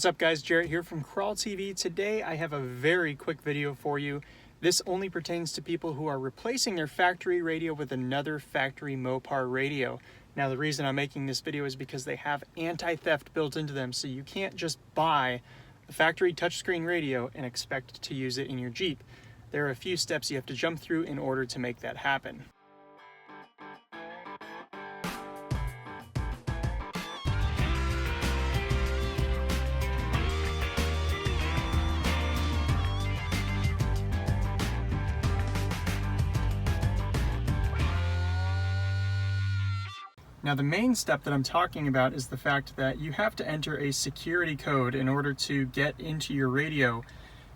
What's up guys, Jarrett here from Crawl TV. Today I have a very quick video for you. This only pertains to people who are replacing their factory radio with another factory Mopar radio. Now the reason I'm making this video is because they have anti-theft built into them, so you can't just buy a factory touchscreen radio and expect to use it in your Jeep. There are a few steps you have to jump through in order to make that happen. Now the main step that I'm talking about is the fact that you have to enter a security code in order to get into your radio.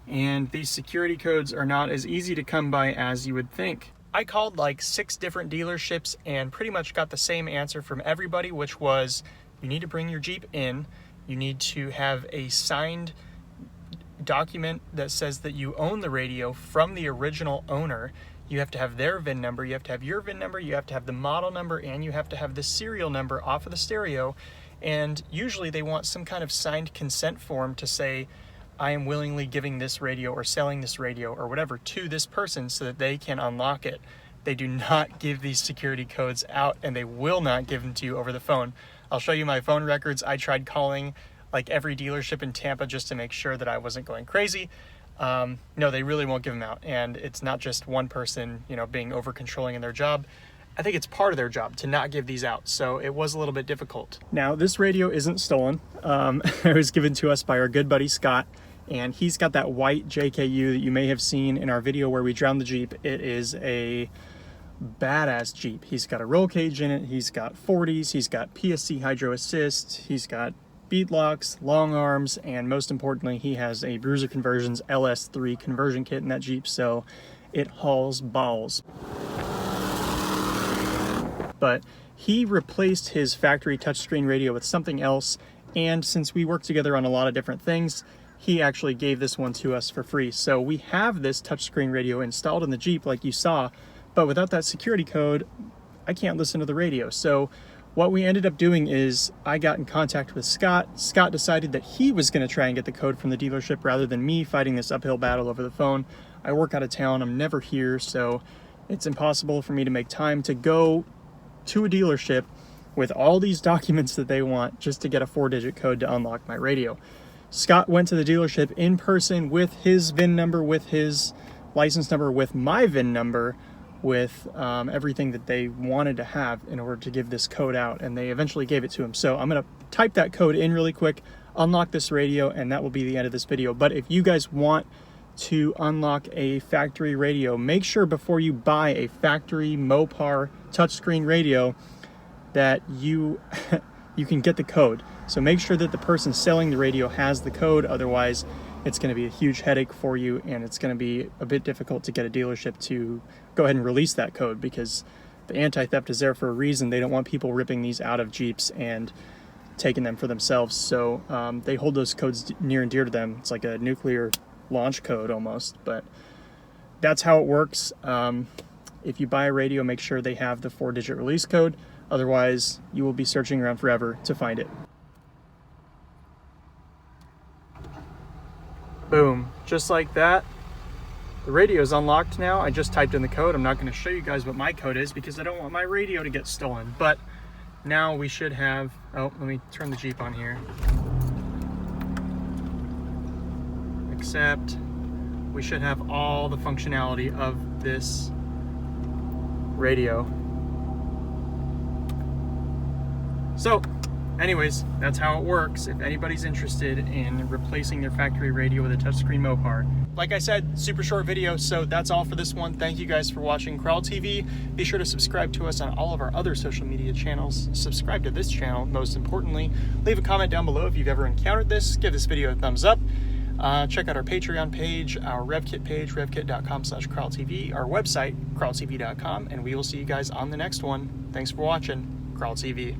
And these security codes are not as easy to come by as you would think. I called like 6 different dealerships and pretty much got the same answer from everybody, which was you need to bring your Jeep in, you need to have a signed document that says that you own the radio from the original owner. You have to have their VIN number, you have to have your VIN number, you have to have the model number, and you have to have the serial number off of the stereo. And usually they want some kind of signed consent form to say, I am willingly giving this radio or selling this radio or whatever to this person so that they can unlock it. They do not give these security codes out, and they will not give them to you over the phone. I'll show you my phone records. I tried calling like every dealership in Tampa just to make sure that I wasn't going crazy. No, they really won't give them out, and it's not just one person, being over controlling in their job. I think it's part of their job to not give these out, so it was a little bit difficult. Now, this radio isn't stolen. It was given to us by our good buddy Scott, and he's got that white JKU that you may have seen in our video where we drowned the Jeep. It is a badass Jeep. He's got a roll cage in it, he's got 40s, he's got PSC hydro assist, he's got bead locks, long arms, and most importantly, he has a Bruiser Conversions LS3 conversion kit in that Jeep, so it hauls balls. But he replaced his factory touchscreen radio with something else, and since we work together on a lot of different things, he actually gave this one to us for free. So we have this touchscreen radio installed in the Jeep like you saw, but without that security code, I can't listen to the radio. So what we ended up doing is I got in contact with Scott. Scott decided that he was going to try and get the code from the dealership rather than me fighting this uphill battle over the phone. I work out of town, I'm never here, so it's impossible for me to make time to go to a dealership with all these documents that they want just to get a 4-digit code to unlock my radio. Scott went to the dealership in person with his VIN number, with his license number, with my VIN number, with everything that they wanted to have in order to give this code out, and they eventually gave it to him. So I'm going to type that code in really quick, unlock this radio, and that will be the end of this video. But if you guys want to unlock a factory radio, make sure before you buy a factory Mopar touchscreen radio that you can get the code. So make sure that the person selling the radio has the code, otherwise it's going to be a huge headache for you, and it's going to be a bit difficult to get a dealership to go ahead and release that code, because the anti-theft is there for a reason. They don't want people ripping these out of Jeeps and taking them for themselves. So they hold those codes near and dear to them. It's like a nuclear launch code almost, but that's how it works. If you buy a radio, make sure they have the 4-digit release code. Otherwise, you will be searching around forever to find it. Boom, just like that. The radio is unlocked now. I just typed in the code. I'm not going to show you guys what my code is because I don't want my radio to get stolen. But now we should have, oh, let me turn the Jeep on here. Accept. We should have all the functionality of this radio. So, anyways, that's how it works if anybody's interested in replacing their factory radio with a touchscreen Mopar. Like I said, super short video, so that's all for this one. Thank you guys for watching Crawl TV. Be sure to subscribe to us on all of our other social media channels. Subscribe to this channel, most importantly. Leave a comment down below if you've ever encountered this. Give this video a thumbs up. Check out our Patreon page, our RevKit page, revkit.com/crawltv, our website, crawltv.com, and we will see you guys on the next one. Thanks for watching Crawl TV.